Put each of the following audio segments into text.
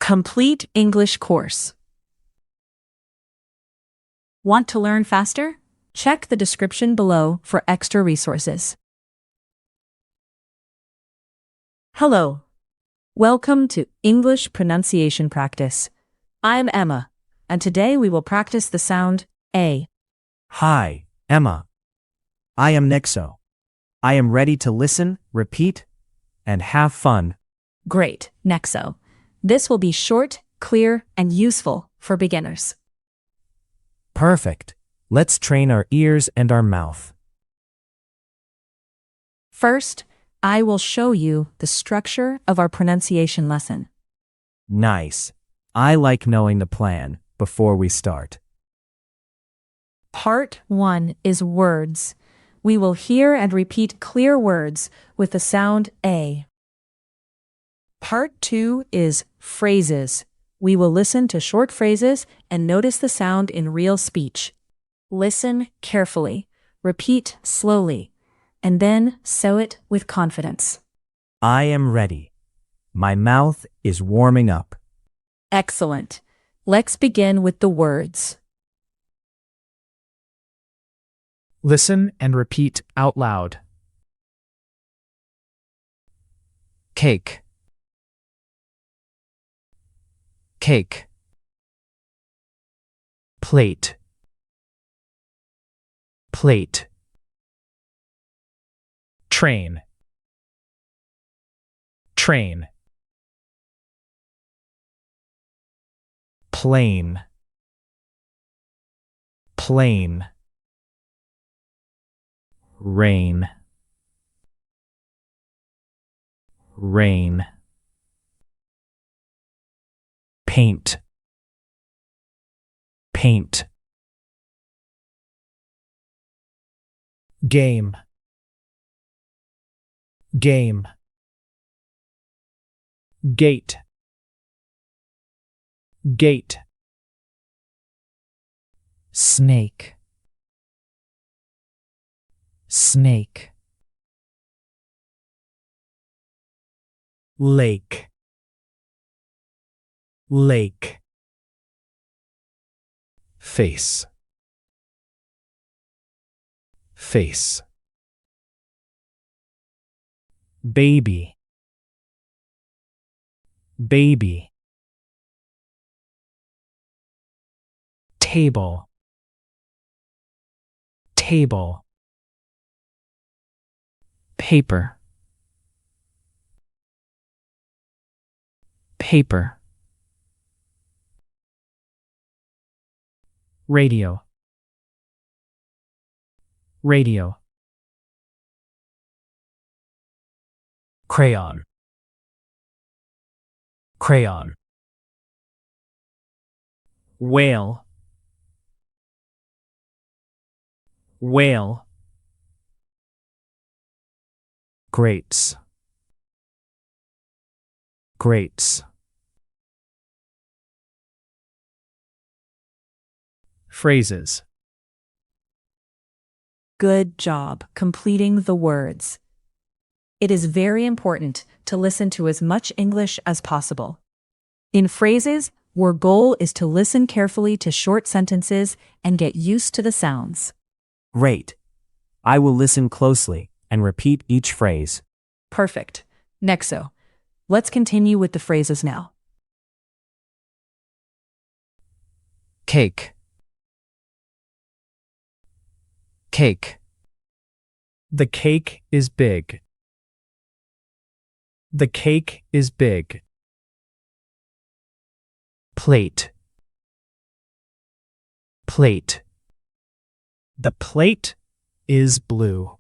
Complete English course. Want to learn faster? Check the description below for extra resources. Hello. Welcome to English Pronunciation Practice. I'm Emma, and today we will practice the sound A. Hi, Emma. I am Nixo. I am ready to listen, repeat, and have fun. Great, Nexo. This will be short, clear, and useful for beginners. Perfect. Let's train our ears and our mouth. First, I will show you the structure of our pronunciation lesson. Nice. I like knowing the plan before we start. Part 1 is words. We will hear and repeat clear words with the sound A. Part 2 is phrases. We will listen to short phrases and notice the sound in real speech. Listen carefully, repeat slowly, and then say it with confidence. I am ready. My mouth is warming up. Excellent. Let's begin with the words. Listen and repeat out loud. Cake. Cake. Plate. Plate. Train. Train. Plane. Plane. Rain. Rain. Paint. Paint. Game. Game. Gate. Gate. Snake. Snake. Lake. Lake. Face. Face. Baby. Baby. Table. Table. Paper. Paper. Radio. Radio. Crayon. Crayon. Whale. Whale. Grapes. Grapes. Phrases. Good job completing the words. It is very important to listen to as much English as possible. In phrases, our goal is to listen carefully to short sentences and get used to the sounds. Great. I will listen closely and repeat each phrase. Perfect. Nexo. Let's continue with the phrases now. Cake. Cake. The cake is big. The cake is big. Plate. Plate. The plate is blue.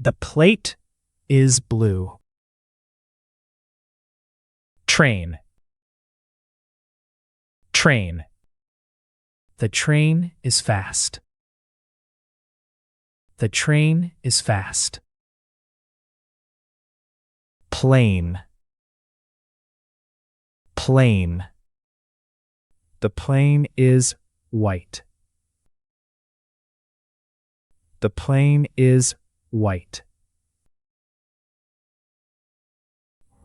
The plate is blue. Train. Train. The train is fast. The train is fast. Plane. Plane. The plane is white. The plane is white.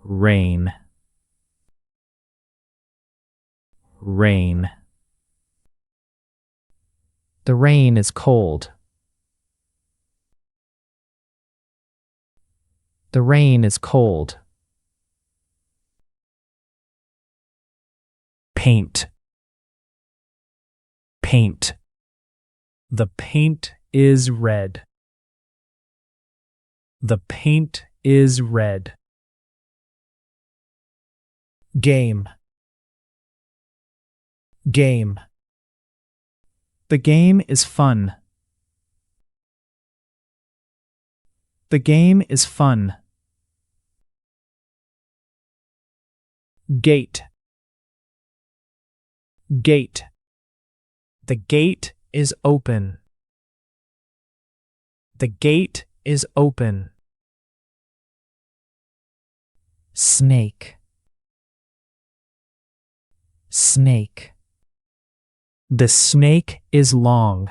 Rain. Rain. The rain is cold. The rain is cold. Paint. Paint. The paint is red. The paint is red. Game. Game. The game is fun. The game is fun. Gate. Gate. The gate is open. The gate is open. Snake. Snake. The snake is long.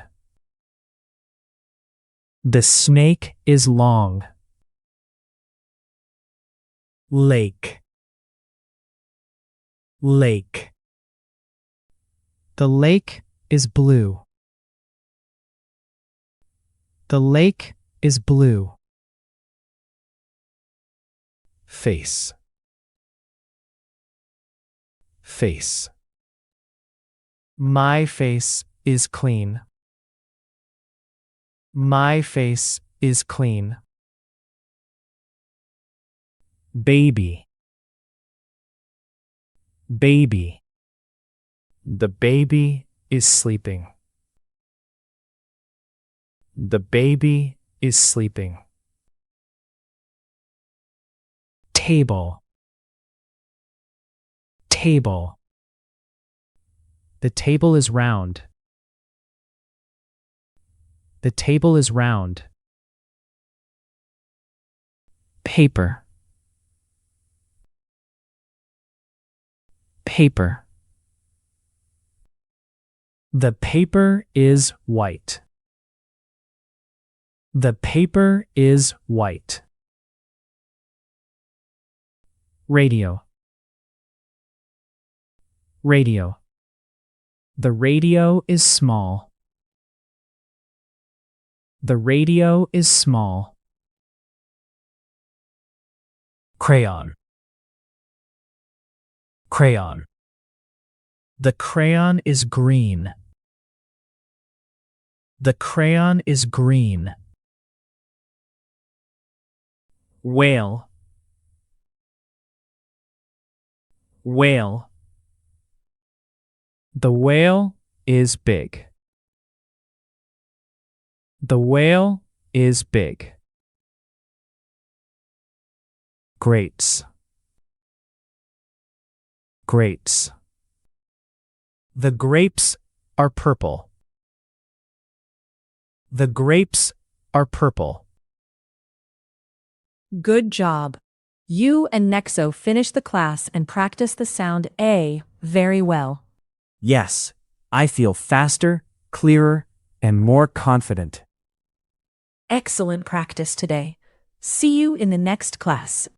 The snake is long. Lake. Lake. The lake is blue. The lake is blue. Face. Face. My face is clean. My face is clean. Baby. Baby. The baby is sleeping. The baby is sleeping. Table. Table. The table is round. The table is round. Paper. Paper. The paper is white. The paper is white. Radio. Radio. The radio is small. The radio is small. Crayon. Crayon. The crayon is green. The crayon is green. Whale. Whale. The whale is big. The whale is big. Grapes. Grapes. The grapes are purple. The grapes are purple. Good job. You and Nexo finished the class and practiced the sound A very well. Yes, I feel faster, clearer, and more confident. Excellent practice today. See you in the next class.